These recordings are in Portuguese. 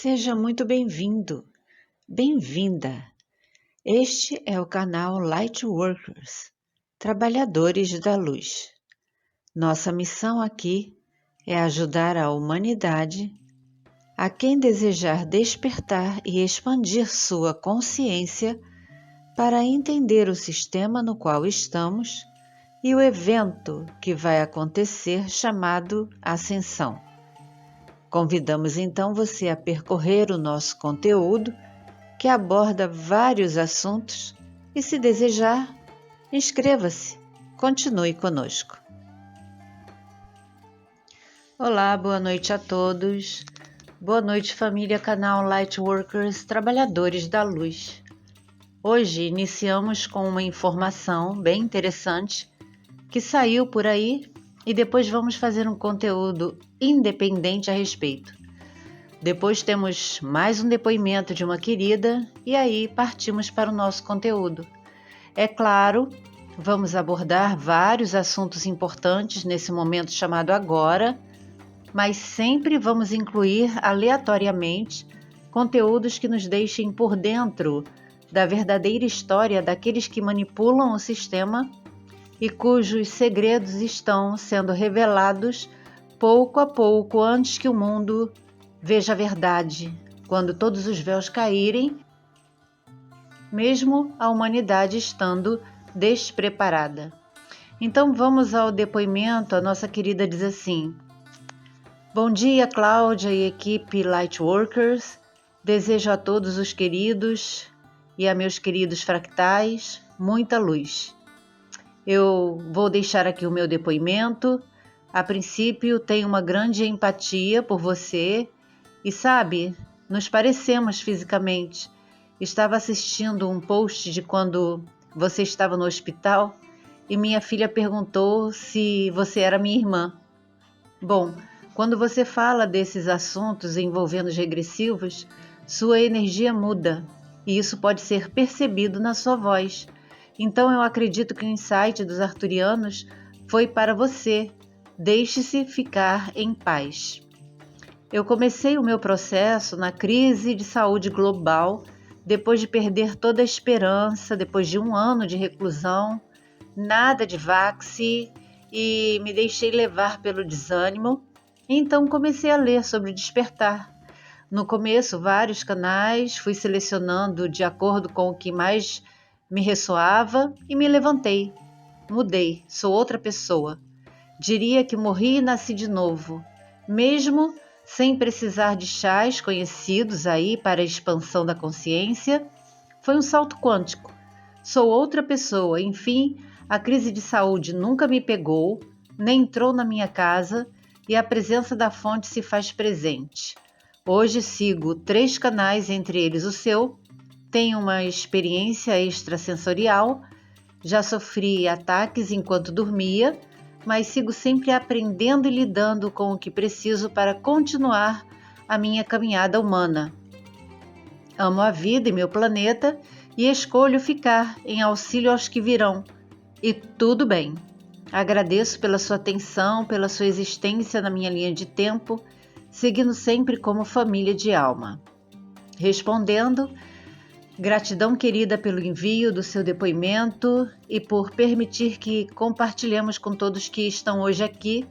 Seja muito bem-vindo, bem-vinda. Este é o canal Lightworkers, Trabalhadores da Luz. Nossa missão aqui é ajudar a humanidade, a quem desejar despertar e expandir sua consciência para entender o sistema no qual estamos e o evento que vai acontecer chamado Ascensão. Convidamos então você a percorrer o nosso conteúdo, que aborda vários assuntos, e se desejar, inscreva-se, continue conosco. Olá, boa noite a todos. Boa noite, família canal Lightworkers, Trabalhadores da Luz. Hoje iniciamos com uma informação bem interessante que saiu por aí e depois vamos fazer um conteúdo independente a respeito. Depois temos mais um depoimento de uma querida e aí partimos para o nosso conteúdo. É claro, vamos abordar vários assuntos importantes nesse momento chamado agora, mas sempre vamos incluir aleatoriamente conteúdos que nos deixem por dentro da verdadeira história daqueles que manipulam o sistema e cujos segredos estão sendo revelados pouco a pouco antes que o mundo veja a verdade, quando todos os véus caírem, mesmo a humanidade estando despreparada. Então vamos ao depoimento. A nossa querida diz assim: Bom dia, Cláudia e equipe Lightworkers. Desejo a todos os queridos e a meus queridos fractais muita luz. Eu vou deixar aqui o meu depoimento. A princípio, tenho uma grande empatia por você e, sabe, nos parecemos fisicamente. Estava assistindo um post de quando você estava no hospital e minha filha perguntou se você era minha irmã. Bom, quando você fala desses assuntos envolvendo os regressivos, sua energia muda e isso pode ser percebido na sua voz. Então eu acredito que o insight dos arturianos foi para você. Deixe-se ficar em paz. Eu comecei o meu processo na crise de saúde global, depois de perder toda a esperança, depois de 1 ano de reclusão, nada de vaxi, e me deixei levar pelo desânimo. Então comecei a ler sobre o despertar. No começo, vários canais, fui selecionando de acordo com o que mais me ressoava e me levantei. Mudei, sou outra pessoa. Diria que morri e nasci de novo, mesmo sem precisar de chás conhecidos aí para a expansão da consciência. Foi um salto quântico. Sou outra pessoa. Enfim, a crise de saúde nunca me pegou, nem entrou na minha casa e a presença da fonte se faz presente. Hoje sigo 3 canais, entre eles o seu. Tenho uma experiência extrasensorial, já sofri ataques enquanto dormia, mas sigo sempre aprendendo e lidando com o que preciso para continuar a minha caminhada humana. Amo a vida e meu planeta e escolho ficar em auxílio aos que virão. E tudo bem. Agradeço pela sua atenção, pela sua existência na minha linha de tempo, seguindo sempre como família de alma. Respondendo, gratidão, querida, pelo envio do seu depoimento e por permitir que compartilhemos com todos que estão hoje aqui.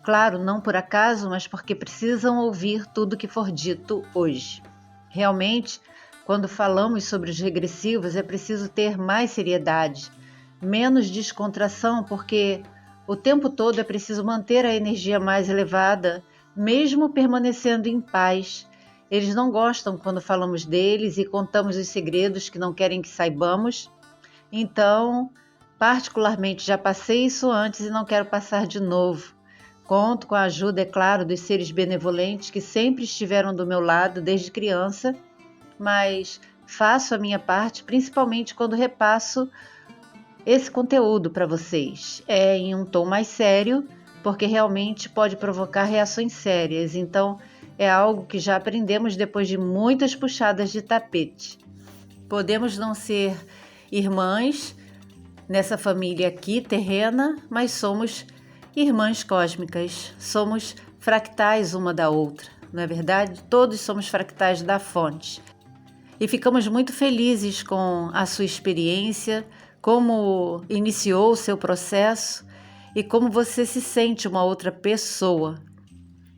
Claro, não por acaso, mas porque precisam ouvir tudo que for dito hoje. Realmente, quando falamos sobre os regressivos, é preciso ter mais seriedade, menos descontração, porque o tempo todo é preciso manter a energia mais elevada, mesmo permanecendo em paz. Eles não gostam quando falamos deles e contamos os segredos que não querem que saibamos. Então, particularmente, já passei isso antes e não quero passar de novo. Conto com a ajuda, é claro, dos seres benevolentes que sempre estiveram do meu lado desde criança, mas faço a minha parte, principalmente quando repasso esse conteúdo para vocês. É em um tom mais sério, porque realmente pode provocar reações sérias. Então, é algo que já aprendemos depois de muitas puxadas de tapete. Podemos não ser irmãs nessa família aqui terrena, mas somos irmãs cósmicas. Somos fractais uma da outra. não é verdade? Todos somos fractais da fonte. E ficamos muito felizes com a sua experiência, como iniciou o seu processo e como você se sente uma outra pessoa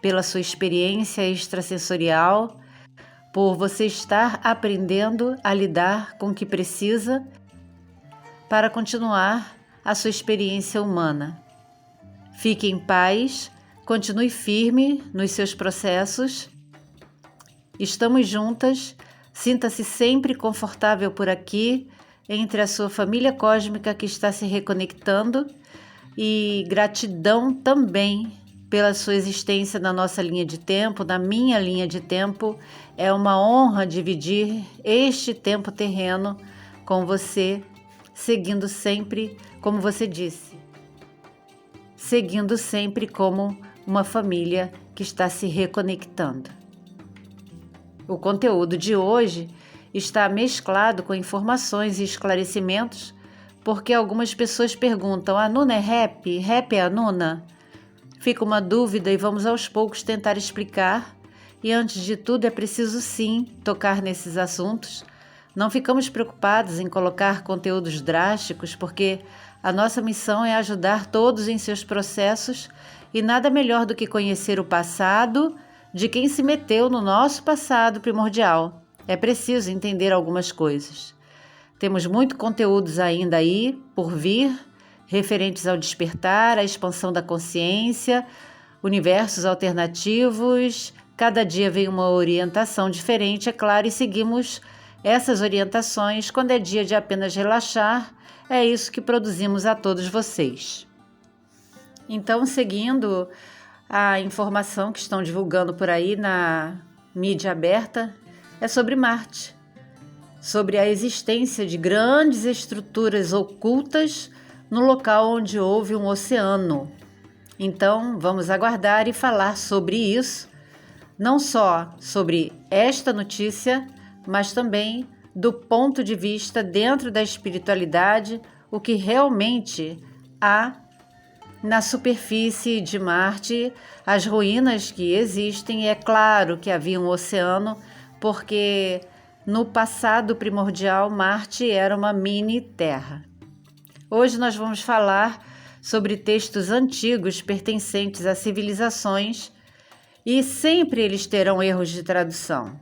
pela sua experiência extrasensorial, por você estar aprendendo a lidar com o que precisa para continuar a sua experiência humana. Fique em paz, continue firme nos seus processos. Estamos juntas, sinta-se sempre confortável por aqui, entre a sua família cósmica que está se reconectando, e gratidão também pela sua existência na nossa linha de tempo, na minha linha de tempo. É uma honra dividir este tempo terreno com você, seguindo sempre, como você disse, seguindo sempre como uma família que está se reconectando. O conteúdo de hoje está mesclado com informações e esclarecimentos, porque algumas pessoas perguntam: a Nuna é rap? Rap é a Nuna? Fica uma dúvida e vamos aos poucos tentar explicar. E antes de tudo é preciso sim tocar nesses assuntos. Não ficamos preocupados em colocar conteúdos drásticos, porque a nossa missão é ajudar todos em seus processos, e nada melhor do que conhecer o passado de quem se meteu no nosso passado primordial. É preciso entender algumas coisas. Temos muitos conteúdos ainda aí por vir, referentes ao despertar, à expansão da consciência, universos alternativos. Cada dia vem uma orientação diferente, é claro, e seguimos essas orientações. Quando é dia de apenas relaxar, é isso que produzimos a todos vocês. Então, seguindo a informação que estão divulgando por aí na mídia aberta, é sobre Marte, sobre a existência de grandes estruturas ocultas no local onde houve um oceano. Então, vamos aguardar e falar sobre isso, não só sobre esta notícia, mas também do ponto de vista dentro da espiritualidade, o que realmente há na superfície de Marte, as ruínas que existem. É claro que havia um oceano, porque no passado primordial Marte era uma mini Terra. Hoje nós vamos falar sobre textos antigos pertencentes a civilizações, e sempre eles terão erros de tradução.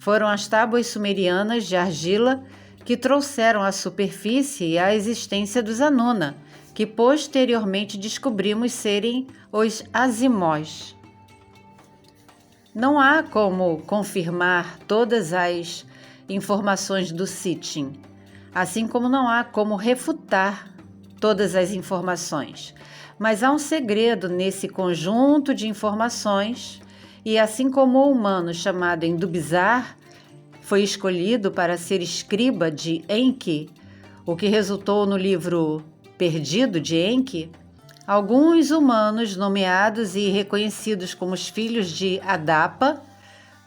Foram as tábuas sumerianas de argila que trouxeram à superfície a existência dos Anuna, que posteriormente descobrimos serem os Azimós. Não há como confirmar todas as informações do Sitchin, assim como não há como refutar todas as informações. Mas há um segredo nesse conjunto de informações, e assim como o humano chamado Indubizar foi escolhido para ser escriba de Enki, o que resultou no livro Perdido de Enki, alguns humanos nomeados e reconhecidos como os filhos de Adapa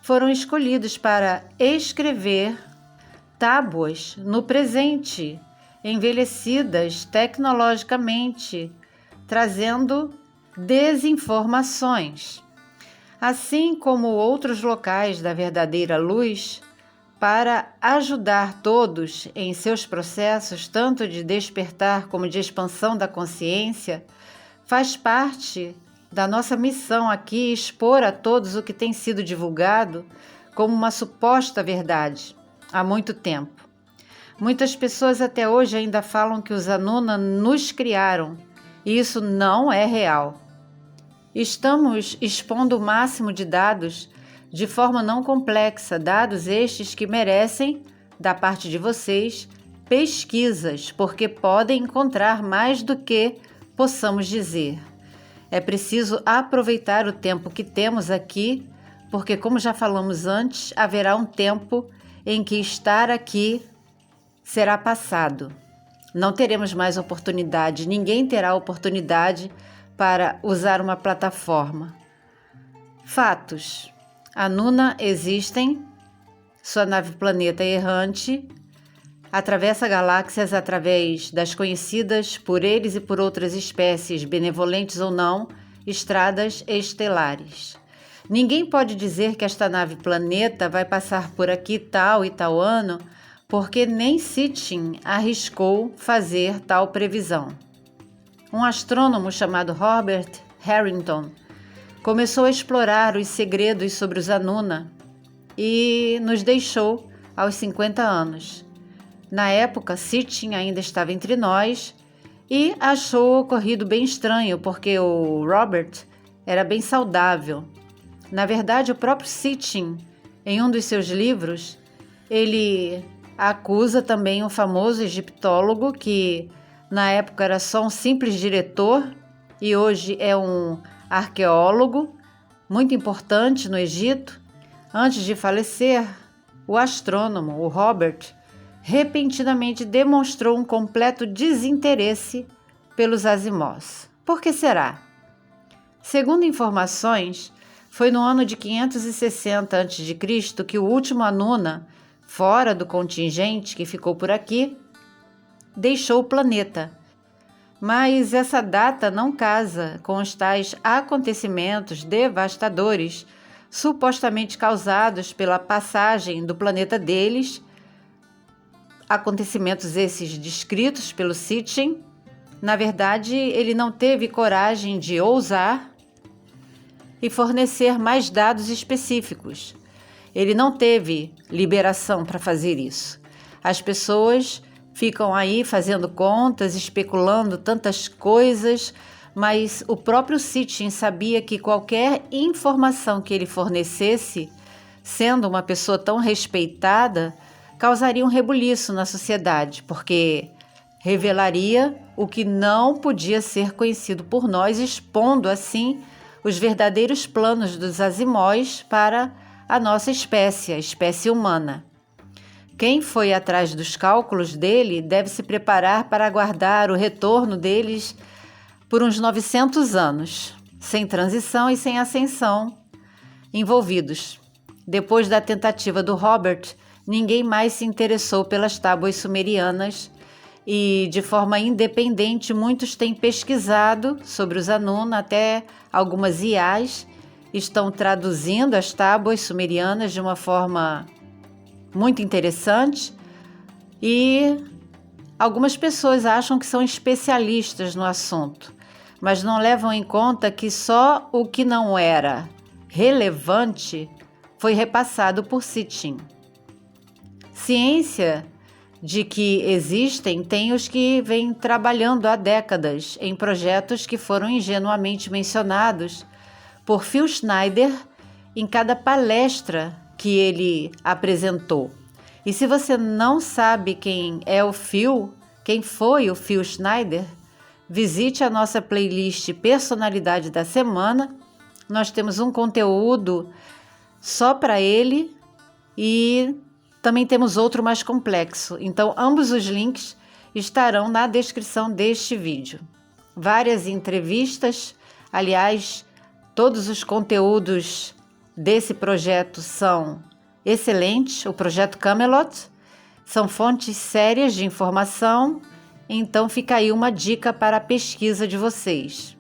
foram escolhidos para escrever tábuas no presente, envelhecidas tecnologicamente, trazendo desinformações, assim como outros locais da verdadeira luz, para ajudar todos em seus processos, tanto de despertar como de expansão da consciência. Faz parte da nossa missão aqui expor a todos o que tem sido divulgado como uma suposta verdade há muito tempo. Muitas pessoas até hoje ainda falam que os Anuna nos criaram, e isso não é real. Estamos expondo o máximo de dados de forma não complexa, dados estes que merecem, da parte de vocês, pesquisas, porque podem encontrar mais do que possamos dizer. É preciso aproveitar o tempo que temos aqui, porque, como já falamos antes, haverá um tempo em que estar aqui será passado. Não teremos mais oportunidade, ninguém terá oportunidade para usar uma plataforma. Fatos. Anuna existem, sua nave planeta errante atravessa galáxias através das conhecidas por eles e por outras espécies, benevolentes ou não, estradas estelares. Ninguém pode dizer que esta nave planeta vai passar por aqui tal e tal ano, porque nem Sitchin arriscou fazer tal previsão. Um astrônomo chamado Robert Harrington começou a explorar os segredos sobre os Anuna e nos deixou aos 50 anos. Na época, Sitchin ainda estava entre nós e achou o ocorrido bem estranho, porque o Robert era bem saudável. Na verdade, o próprio Sitchin, em um dos seus livros, ele acusa também um famoso egiptólogo que na época era só um simples diretor e hoje é um arqueólogo muito importante no Egito. Antes de falecer, o astrônomo, o Robert, repentinamente demonstrou um completo desinteresse pelos Azimós. Por que será? Segundo informações, foi no ano de 560 a.C. que o último Anuna, fora do contingente que ficou por aqui, deixou o planeta. Mas essa data não casa com os tais acontecimentos devastadores supostamente causados pela passagem do planeta deles, acontecimentos esses descritos pelo Sitchin. Na verdade, ele não teve coragem de ousar e fornecer mais dados específicos. Ele não teve liberação para fazer isso. As pessoas ficam aí fazendo contas, especulando tantas coisas, mas o próprio Sitchin sabia que qualquer informação que ele fornecesse, sendo uma pessoa tão respeitada, causaria um rebuliço na sociedade, porque revelaria o que não podia ser conhecido por nós, expondo assim os verdadeiros planos dos Azimós para a nossa espécie, a espécie humana. Quem foi atrás dos cálculos dele deve se preparar para aguardar o retorno deles por uns 900 anos, sem transição e sem ascensão envolvidos. Depois da tentativa do Robert, ninguém mais se interessou pelas tábuas sumerianas e, de forma independente, muitos têm pesquisado sobre os Anuna, até algumas IAs estão traduzindo as tábuas sumerianas de uma forma muito interessante e algumas pessoas acham que são especialistas no assunto, mas não levam em conta que só o que não era relevante foi repassado por Sitchin. Ciência de que existem tem os que vêm trabalhando há décadas em projetos que foram ingenuamente mencionados por Phil Schneider em cada palestra que ele apresentou. E se você não sabe quem foi o Phil Schneider, visite a nossa playlist Personalidade da Semana. Nós temos um conteúdo só para ele e também temos outro mais complexo. Então, ambos os links estarão na descrição deste vídeo. Várias entrevistas, aliás, todos os conteúdos desse projeto são excelentes. O projeto Camelot são fontes sérias de informação, então fica aí uma dica para a pesquisa de vocês.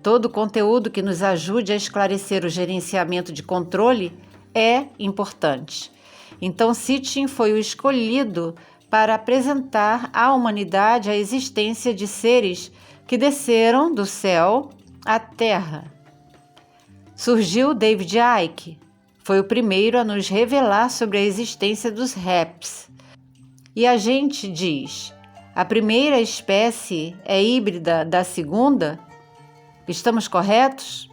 Todo conteúdo que nos ajude a esclarecer o gerenciamento de controle é importante. Então, Sitchin foi o escolhido para apresentar à humanidade a existência de seres que desceram do céu à terra. Surgiu David Icke, foi o primeiro a nos revelar sobre a existência dos Reps. E a gente diz, a primeira espécie é híbrida da segunda? Estamos corretos?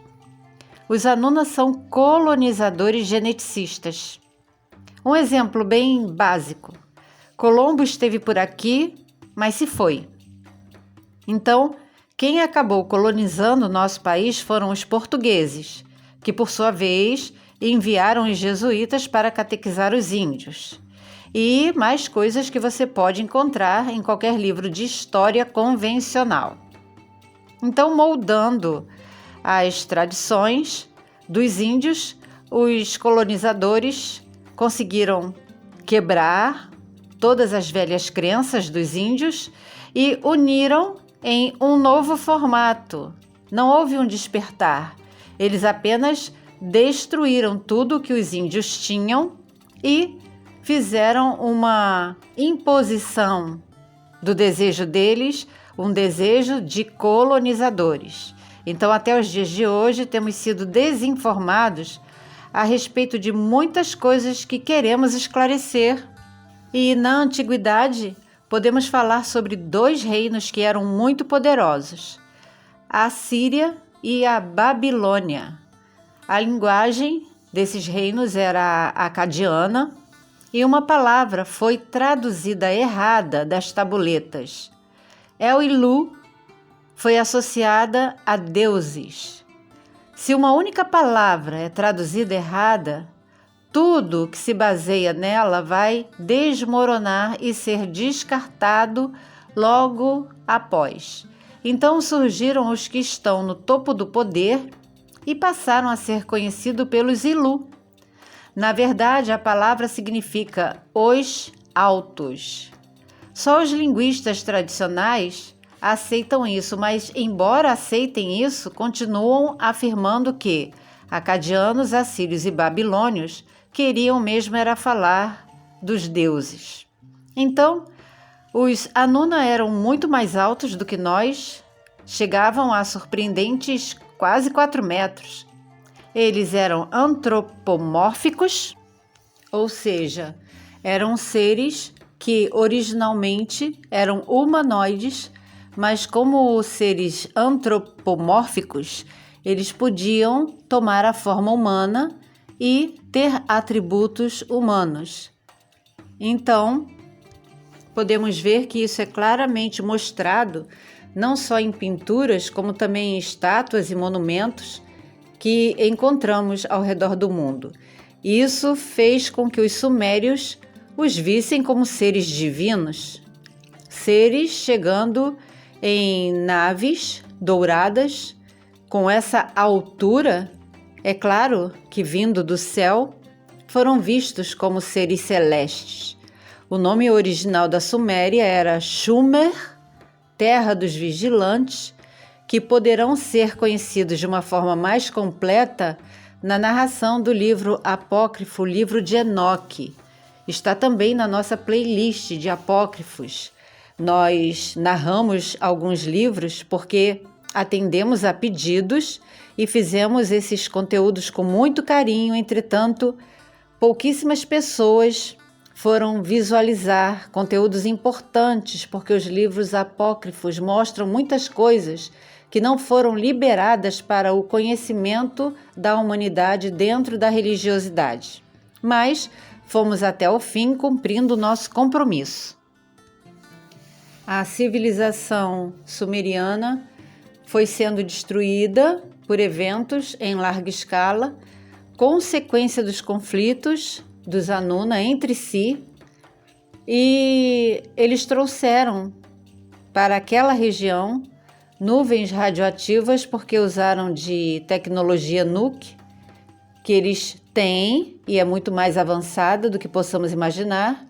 Os Anuna são colonizadores geneticistas. Um exemplo bem básico. Colombo esteve por aqui, mas se foi. Então, quem acabou colonizando o nosso país foram os portugueses, que por sua vez enviaram os jesuítas para catequizar os índios. E mais coisas que você pode encontrar em qualquer livro de história convencional. Então, moldando as tradições dos índios, os colonizadores conseguiram quebrar todas as velhas crenças dos índios e uniram em um novo formato. Não houve um despertar, eles apenas destruíram tudo que os índios tinham e fizeram uma imposição do desejo deles, um desejo de colonizadores. Então, até os dias de hoje, temos sido desinformados a respeito de muitas coisas que queremos esclarecer. E na antiguidade, podemos falar sobre 2 reinos que eram muito poderosos: a Síria e a Babilônia. A linguagem desses reinos era acadiana e uma palavra foi traduzida errada das tabuletas. El-Ilu foi associada a deuses. Se uma única palavra é traduzida errada, tudo que se baseia nela vai desmoronar e ser descartado logo após. Então surgiram os que estão no topo do poder e passaram a ser conhecidos pelos Ilu. Na verdade, a palavra significa os altos. Só os linguistas tradicionais aceitam isso, mas embora aceitem isso, continuam afirmando que acadianos, assírios e babilônios queriam mesmo era falar dos deuses. Então, os Anuna eram muito mais altos do que nós, chegavam a surpreendentes quase 4 metros. Eles eram antropomórficos, ou seja, eram seres que originalmente eram humanoides, mas como seres antropomórficos, eles podiam tomar a forma humana e ter atributos humanos. Então, podemos ver que isso é claramente mostrado não só em pinturas, como também em estátuas e monumentos que encontramos ao redor do mundo. Isso fez com que os sumérios os vissem como seres divinos, seres chegando em naves douradas, com essa altura. É claro que, vindo do céu, foram vistos como seres celestes. O nome original da Suméria era Sumer, Terra dos Vigilantes, que poderão ser conhecidos de uma forma mais completa na narração do livro apócrifo, o livro de Enoque. Está também na nossa playlist de apócrifos. Nós narramos alguns livros porque atendemos a pedidos e fizemos esses conteúdos com muito carinho. Entretanto, pouquíssimas pessoas foram visualizar conteúdos importantes, porque os livros apócrifos mostram muitas coisas que não foram liberadas para o conhecimento da humanidade dentro da religiosidade. Mas fomos até o fim cumprindo o nosso compromisso. A civilização sumeriana foi sendo destruída por eventos em larga escala, consequência dos conflitos dos Anuna entre si, e eles trouxeram para aquela região nuvens radioativas porque usaram de tecnologia nuke, que eles têm e é muito mais avançada do que possamos imaginar.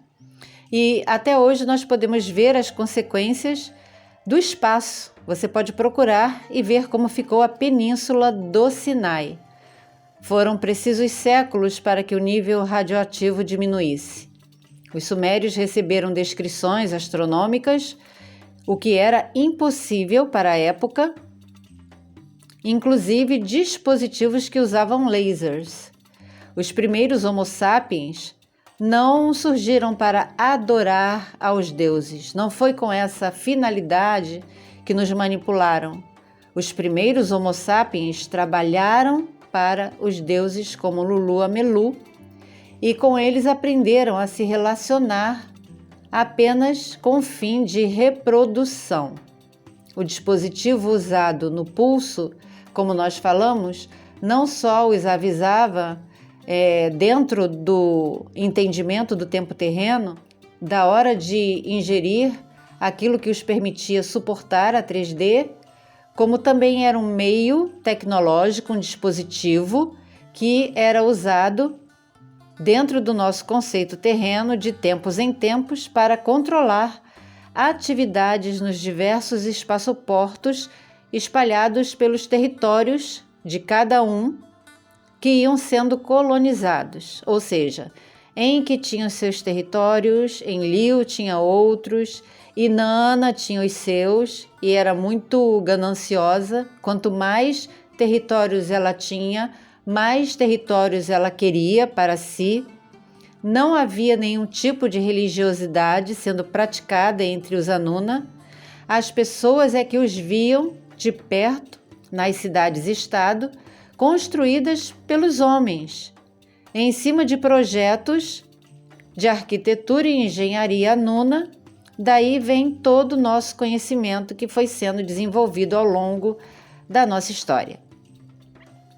E até hoje nós podemos ver as consequências do espaço. Você pode procurar e ver como ficou a península do Sinai. Foram precisos séculos para que o nível radioativo diminuísse. Os sumérios receberam descrições astronômicas, o que era impossível para a época, inclusive dispositivos que usavam lasers. Os primeiros Homo sapiens não surgiram para adorar aos deuses. Não foi com essa finalidade que nos manipularam. Os primeiros Homo sapiens trabalharam para os deuses como Lulu Amelu e com eles aprenderam a se relacionar apenas com o fim de reprodução. O dispositivo usado no pulso, como nós falamos, não só os avisava dentro do entendimento do tempo terreno, da hora de ingerir aquilo que os permitia suportar a 3D, como também era um meio tecnológico, um dispositivo que era usado dentro do nosso conceito terreno de tempos em tempos para controlar atividades nos diversos espaçoportos espalhados pelos territórios de cada um que iam sendo colonizados, ou seja, Enki tinha os seus territórios, Enlil tinha outros, Inanna tinha os seus e era muito gananciosa. Quanto mais territórios ela tinha, mais territórios ela queria para si. Não havia nenhum tipo de religiosidade sendo praticada entre os Anuna. As pessoas é que os viam de perto nas cidades-estado, construídas pelos homens, em cima de projetos de arquitetura e engenharia Anuna. Daí vem todo o nosso conhecimento que foi sendo desenvolvido ao longo da nossa história.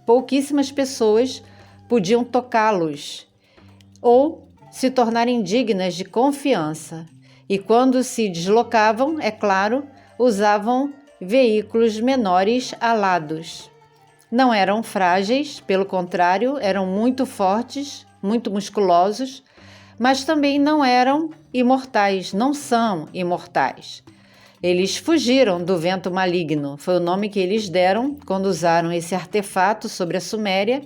Pouquíssimas pessoas podiam tocá-los ou se tornarem dignas de confiança, e quando se deslocavam, é claro, usavam veículos menores alados. Não eram frágeis, pelo contrário, eram muito fortes, muito musculosos, mas também não eram imortais, não são imortais. Eles fugiram do vento maligno, foi o nome que eles deram quando usaram esse artefato sobre a Suméria,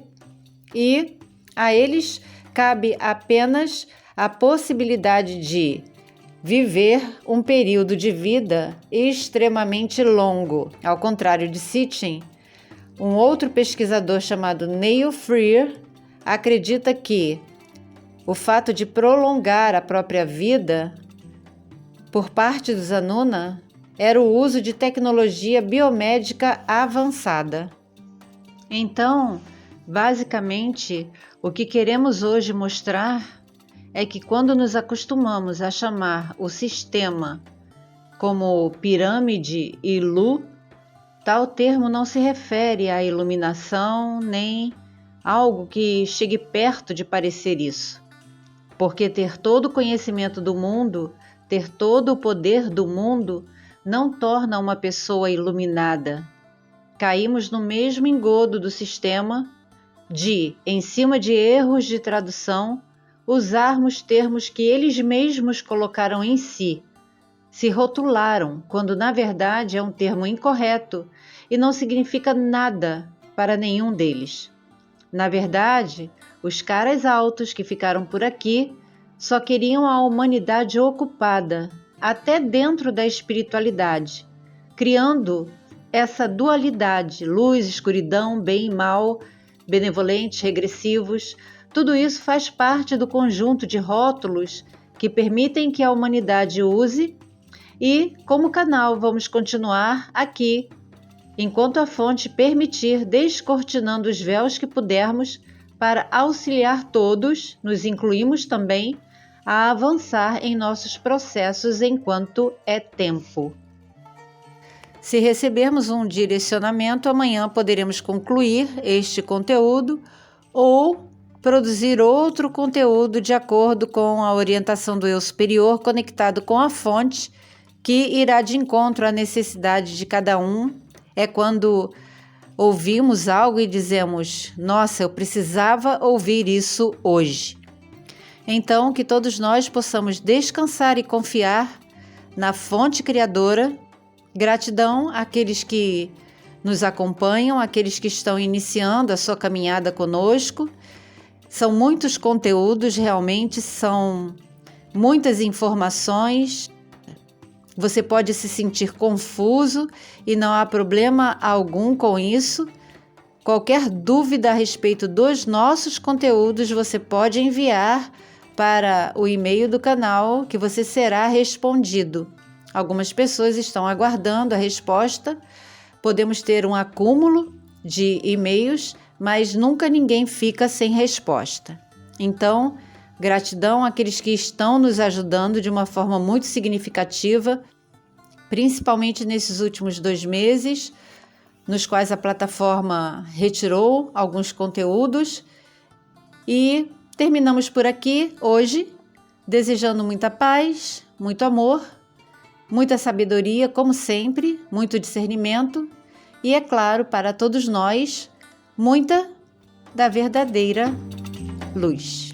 e a eles cabe apenas a possibilidade de viver um período de vida extremamente longo. Ao contrário de Sitchin, um outro pesquisador chamado Neil Freer acredita que o fato de prolongar a própria vida por parte dos Anuna era o uso de tecnologia biomédica avançada. Então, basicamente, o que queremos hoje mostrar é que quando nos acostumamos a chamar o sistema como pirâmide e Lu, tal termo não se refere à iluminação nem algo que chegue perto de parecer isso. Porque ter todo o conhecimento do mundo, ter todo o poder do mundo, não torna uma pessoa iluminada. Caímos no mesmo engodo do sistema de, em cima de erros de tradução, usarmos termos que eles mesmos colocaram em si. Se rotularam, quando na verdade é um termo incorreto e não significa nada para nenhum deles. Na verdade, os caras altos que ficaram por aqui só queriam a humanidade ocupada, até dentro da espiritualidade, criando essa dualidade, luz, escuridão, bem e mal, benevolentes, regressivos. Tudo isso faz parte do conjunto de rótulos que permitem que a humanidade use, e, como canal, vamos continuar aqui, enquanto a fonte permitir, descortinando os véus que pudermos, para auxiliar todos, nos incluímos também, a avançar em nossos processos enquanto é tempo. Se recebermos um direcionamento, amanhã poderemos concluir este conteúdo ou produzir outro conteúdo de acordo com a orientação do eu superior conectado com a fonte, que irá de encontro à necessidade de cada um. É quando ouvimos algo e dizemos: nossa, eu precisava ouvir isso hoje. Então, que todos nós possamos descansar e confiar na fonte criadora. Gratidão àqueles que nos acompanham, àqueles que estão iniciando a sua caminhada conosco. São muitos conteúdos, realmente são muitas informações. Você pode se sentir confuso e não há problema algum com isso. Qualquer dúvida a respeito dos nossos conteúdos, você pode enviar para o e-mail do canal, que você será respondido. Algumas pessoas estão aguardando a resposta. Podemos ter um acúmulo de e-mails, mas nunca ninguém fica sem resposta. Então, gratidão àqueles que estão nos ajudando de uma forma muito significativa, principalmente nesses últimos 2 meses, nos quais a plataforma retirou alguns conteúdos. E terminamos por aqui hoje, desejando muita paz, muito amor, muita sabedoria, como sempre, muito discernimento e, é claro, para todos nós, muita da verdadeira luz.